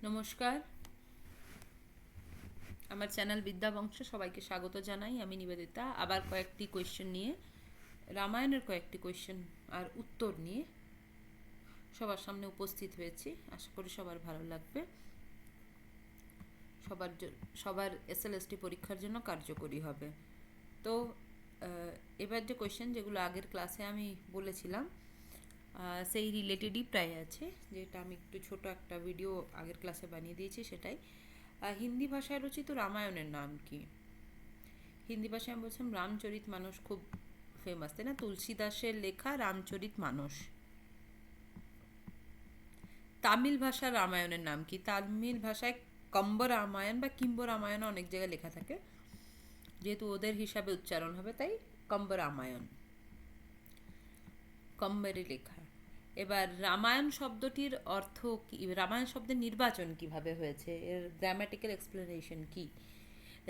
নমস্কার, আমার চ্যানেল বিদ্যাবংশে সবাইকে স্বাগত জানাই। আমি নিবেদিতা আবার কয়েকটি কোয়েশ্চেন নিয়ে, রামায়ণের কয়েকটি কোয়েশ্চেন আর উত্তর নিয়ে সবার সামনে উপস্থিত হয়েছি। আশা করি সবার ভালো লাগবে। সবার এসএলএসটি পরীক্ষার জন্য কার্যকরী হবে। তো এবার যে কোয়েশ্চেন যেগুলো আগের ক্লাসে আমি বলেছিলাম সেই রিলেটেডই প্রায় আছে, যেটা আমি একটু ছোট একটা ভিডিও আগের ক্লাসে বানিয়ে দিয়েছি। সেটাই, হিন্দি ভাষায় রচিত রামায়ণের নাম কি? হিন্দি ভাষায় আমি বলছিলাম রামচরিত মানস খুব ফেমাস, তাই না? তুলসী দাসের লেখা রামচরিত মানস। তামিল ভাষার রামায়ণের নাম কি? তামিল ভাষায় কম্ব রামায়ণ বা কিম্ব রামায়ণ অনেক জায়গায় লেখা থাকে, যেহেতু ওদের হিসাবে উচ্চারণ হবে তাই কম্ব রামায়ণ, কম্বেরই লেখা। এবার রামায়ণ শব্দটির অর্থ কি? রামায়ণ শব্দের নির্বাচন কিভাবে হয়েছে? এর গ্রামাটিক্যাল এক্সপ্লেনেশন কি?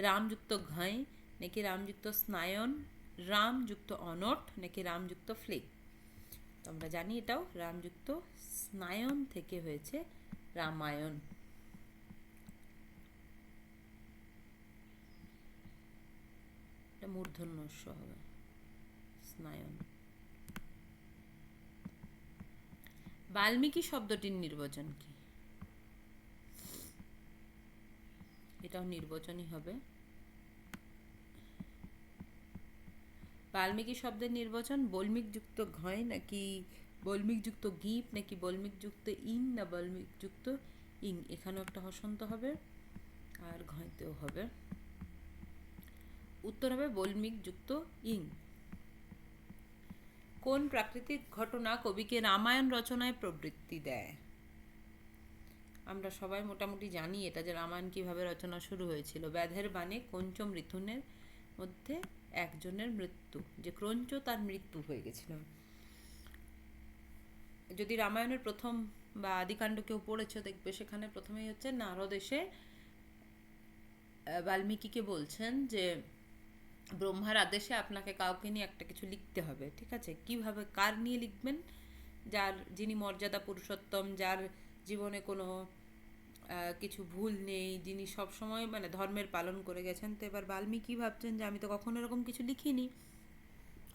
রামযুক্ত ঘাই নাকি রামযুক্ত স্নায়ন, রামযুক্ত অনট নাকি রামযুক্ত ফ্লেক? তো আমরা জানি এটাও রামযুক্ত স্নায়ন থেকে হয়েছে রামায়ণ। এটা মূর্ধন্য ষ হবে, স্নায়ন। বাল্মীকি শব্দটির নির্বচন কি? এটাও নির্বচনই হবে। বাল্মীকি শব্দের নির্বচন বল্মিকযুক্ত ঘয় নাকি বল্মিকযুক্ত গীপ নাকি বল্মিকযুক্ত ইং না বল্মিকযুক্ত ইং? এখানেও একটা হসন্ত হবে আর ঘয়তেও হবে। উত্তর হবে বল্মিকযুক্ত ইং। কোন প্রাকৃতিক ঘটনা কবিকে রামায়ণ রচনায় প্রবৃত্তি দেয়? আমরা সবাই মোটামুটি জানি এটা, যে রামায়ণ কিভাবে রচনা শুরু হয়েছিল। ব্যাধের বাণে ক্রঞ্চ মৃথুনের মধ্যে একজনের মৃত্যু, যে ক্রঞ্চ তার মৃত্যু হয়ে গেছিল। যদি রামায়ণের প্রথম বা আদিকাণ্ড কেউ পড়েছো দেখবে, সেখানে প্রথমেই হচ্ছে নারদ এসে বাল্মীকিকে বলছেন যে ব্রহ্মার আদেশে আপনাকে কাউকে নিয়ে একটা কিছু লিখতে হবে, ঠিক আছে? কিভাবে, কার নিয়ে লিখবেন? যিনি মর্যাদা পুরুষোত্তম, যার জীবনে কোনো কিছু ভুল নেই, যিনি সবসময় মানে ধর্মের পালন করে গেছেন। তো এবার বাল্মীকি ভাবছেন যে আমি তো কখনো এরকম কিছু লিখিনি,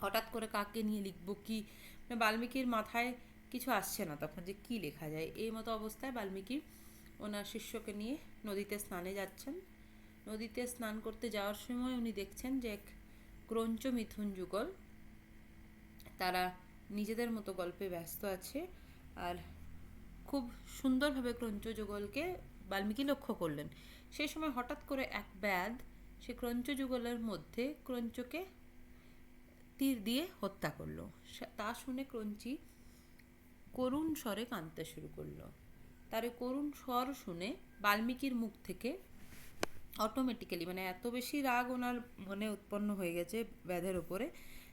হঠাৎ করে কাকে নিয়ে লিখবো কি? মানে বাল্মীকির মাথায় কিছু আসছে না তখন, যে কি লেখা যায়। এই মতো অবস্থায় বাল্মীকি ওনার শিষ্যকে নিয়ে নদীতে স্নানে যাচ্ছেন। নদীতে স্নান করতে যাওয়ার সময় উনি দেখছেন যে এক ক্রঞ্চ মিথুন যুগল তারা নিজেদের মতো গল্পে ব্যস্ত আছে, আর খুব সুন্দরভাবে ক্রঞ্চ যুগলকে বাল্মীকি লক্ষ্য করলেন। সেই সময় হঠাৎ করে এক ব্যাধ সে ক্রঞ্চ যুগলের মধ্যে ক্রঞ্চকে তীর দিয়ে হত্যা করলো। তা শুনে ক্রঞ্চি করুণ স্বরে কাঁদতে শুরু করলো। তার এই করুণ স্বর শুনে বাল্মীকির মুখ থেকে অটোমেটিক্যালি, মানে এত বেশি রাগ ওনার মনে উৎপন্ন হয়ে গেছে ব্যাধের ওপরে,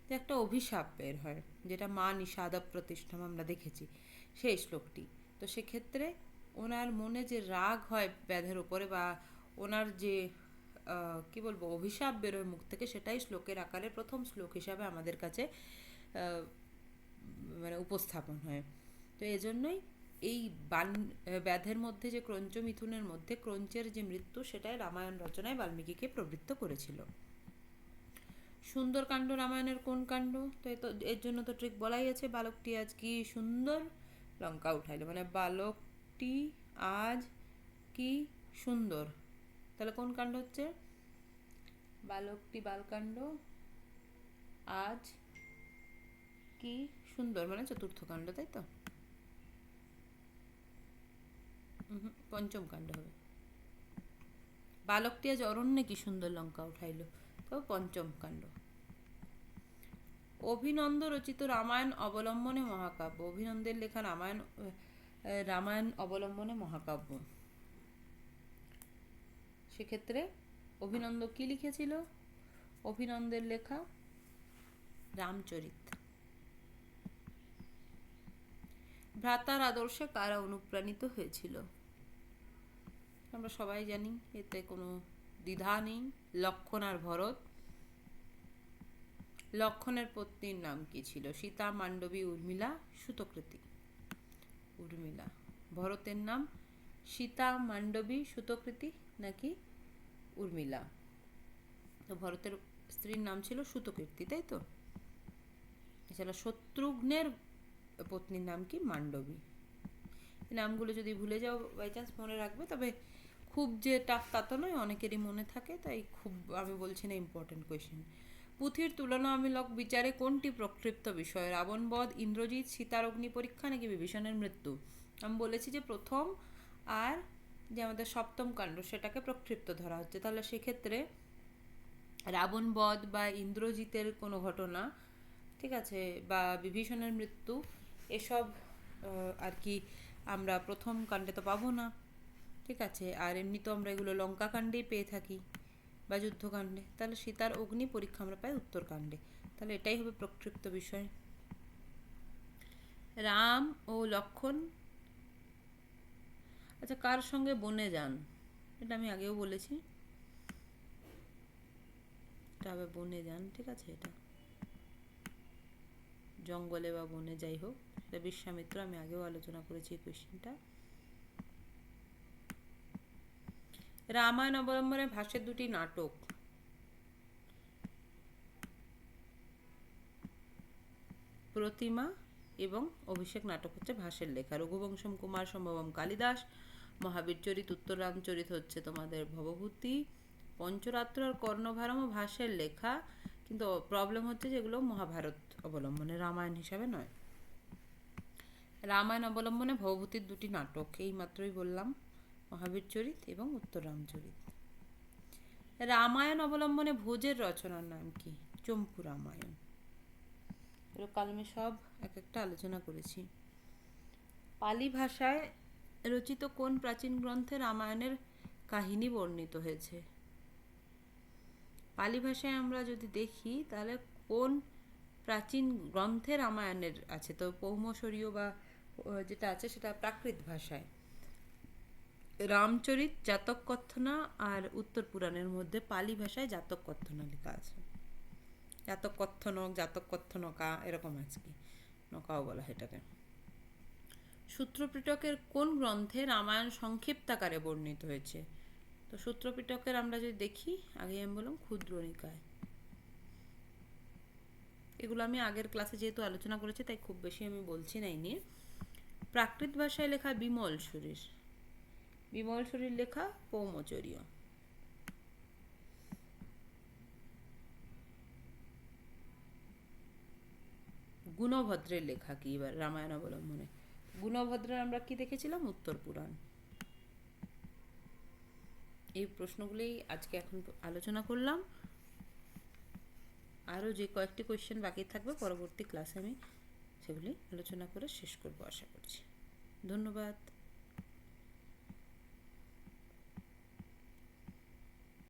যে একটা অভিশাপ বের হয়, যেটা মা নিষাদা প্রতিষ্ঠাম আমরা দেখেছি সেই শ্লোকটি। তো সেক্ষেত্রে ওনার মনে যে রাগ হয় ব্যাধের ওপরে, বা ওনার যে কি বলবো অভিশাপ বেরোয় মুখ থেকে, সেটাই শ্লোকের আকারে প্রথম শ্লোক হিসাবে আমাদের কাছে মানে উপস্থাপন হয়। তো এজন্যই এই ব্যাধের মধ্যে যে ক্রঞ্চ মিথুনের মধ্যে ক্রঞ্চের যে মৃত্যু, সেটাই রামায়ণ রচনায় বাল্মীকিকে প্রবৃত্ত করেছিল। সুন্দরকাণ্ড রামায়ণের কোন কাণ্ড? তো এর জন্য তো ট্রিক বলাই আছে, বালকটি আজ কি সুন্দর লঙ্কা উঠাইলো, মানে বালকটি আজ কি সুন্দর। তাহলে কোন কাণ্ড হচ্ছে? বালকটি বালকাণ্ড আজ কি সুন্দর, মানে চতুর্থ কাণ্ড, তাই তো? পঞ্চম কাণ্ড হবে। বালকটি আজ অরণ্যে কি সুন্দর লঙ্কা উঠাইল, তো পঞ্চম কাণ্ড। অভিনন্দ রচিত রামায়ণ অবলম্বনে মহাকাব্য। অভিনন্দের লেখা রামায়ণ অবলম্বনে মহাকাব্য। সেক্ষেত্রে অভিনন্দ কি লিখেছিল? অভিনন্দের লেখা রামচরিত। ভ্রাতার আদর্শে কারা অনুপ্রাণিত হয়েছিল? আমরা সবাই জানি, এতে কোনো দ্বিধা নেই, লক্ষণ আর ভরত। লক্ষণের পত্নীর নাম কি ছিল? সীতা, মান্ডবী, উর্মিলা, সুতকৃতি। উর্মিলা। ভরতের নাম সীতা, মান্ডবী, সুতকৃতি নাকি উর্মিলা? তো ভরতের স্ত্রীর নাম ছিল সুতকীর্তি, তাই তো? এছাড়া শত্রুঘ্নের পত্নীর নাম কি? মান্ডবী। এই নামগুলো যদি ভুলে যাও বাই চান্স মনে রাখবে, তবে খুব যে টাফ তা তো নয়, অনেকেরই মনে থাকে, তাই খুব আমি বলছি না ইম্পর্টেন্ট কোয়েশ্চেন। পুঁথির তুলনামূলক বিচারে কোনটি প্রক্ষিপ্ত বিষয়? রাবণবধ, ইন্দ্রজিৎ, সীতার অগ্নি পরীক্ষা নাকি বিভীষণের মৃত্যু? আমি বলেছি যে প্রথম আর যে আমাদের সপ্তম কাণ্ড সেটাকে প্রক্ষিপ্ত ধরা হচ্ছে, তাহলে সেক্ষেত্রে রাবণবধ বা ইন্দ্রজিতের কোনো ঘটনা, ঠিক আছে, বা বিভীষণের মৃত্যু, এসব আর কি আমরা প্রথম কাণ্ডে তো পাবো না, ঠিক আছে। আর এমনি তো আমরা এগুলো লঙ্কা কাণ্ডেই পেয়ে থাকি বা যুদ্ধকাণ্ডে, তাহলে সীতার অগ্নি পরীক্ষা আমরা পাই উত্তরকাণ্ডে, তাহলে এটাই হবে প্রক্ষিপ্ত বিষয়। রাম ও লক্ষ্মণ আচ্ছা কার সঙ্গে বনে যান? এটা আমি আগেও বলেছি, এটা আবার বনে যান, ঠিক আছে, এটা জঙ্গলে বা বনে যাই হোক, এটা বিশ্বামিত্র, আমি আগেও আলোচনা করেছি এই কোয়েশ্চেনটা। রামায়ণ অবলম্বনে ভাষ্যের দুটি নাটক, প্রতিমা এবং অভিষেক নাটক হচ্ছে ভাষের লেখা। রঘুবংশম কুমার সম্ভবম কালিদাস, মহাবীর চরিত, উত্তর রামচরিত হচ্ছে তোমাদের ভবভূতি, পঞ্চরাত্র আর কর্ণভারম ভাষের লেখা, কিন্তু প্রবলেম হচ্ছে যেগুলো মহাভারত অবলম্বনে, রামায়ণ হিসাবে নয়। রামায়ণ অবলম্বনে ভবভূতির দুটি নাটক এই মাত্রই বললাম, মহাবীর চরিত এবং উত্তর রামচরিত। রামায়ণ অবলম্বনে ভোজের রচনার নাম কি? চম্পু রামায়ণ। এগুলো কালমে সব এক একটা আলোচনা করেছি। পালি ভাষায় রচিত কোন প্রাচীন গ্রন্থে রামায়ণের কাহিনী বর্ণিত হয়েছে? পালি ভাষায় আমরা যদি দেখি তাহলে কোন প্রাচীন গ্রন্থে রামায়ণের আছে, তো পৌমশরীয় বা যেটা আছে সেটা প্রাকৃত ভাষায়। রামচরিত, জাতক কথনা আর উত্তর পুরাণের মধ্যে পালি ভাষায় জাতক কথনা লেখা আছে। জাতক কথনক, জাতক কথনকা এরকম আছে, কি নকাও বলা হয় এটাকে। সূত্রপিটকের কোন গ্রন্থে রামায়ণ সংক্ষিপ্তাকারে বর্ণিত হয়েছে? তো সূত্রপিটকের আমরা যদি দেখি, আগে আমি বললাম ক্ষুদ্র নিকায়। এগুলো আমি আগের ক্লাসে যেহেতু আলোচনা করেছি তাই খুব বেশি আমি বলছি না এই নিয়ে। প্রাকৃত ভাষায় লেখা বিমল সুরীর, বিমল সুরীর লেখা পৌমচরীয়। গুণভদ্রের লেখা কি এবার রামায়ণ অবলম্বনে? গুণভদ্রের আমরা কি দেখেছিলাম? উত্তর পুরাণ। এই প্রশ্নগুলোই আজকে এখন আলোচনা করলাম, আরও যে কয়েকটি কোয়েশ্চেন বাকি থাকবে পরবর্তী ক্লাসে আমি সেগুলি আলোচনা করে শেষ করবো আশা করছি। ধন্যবাদ।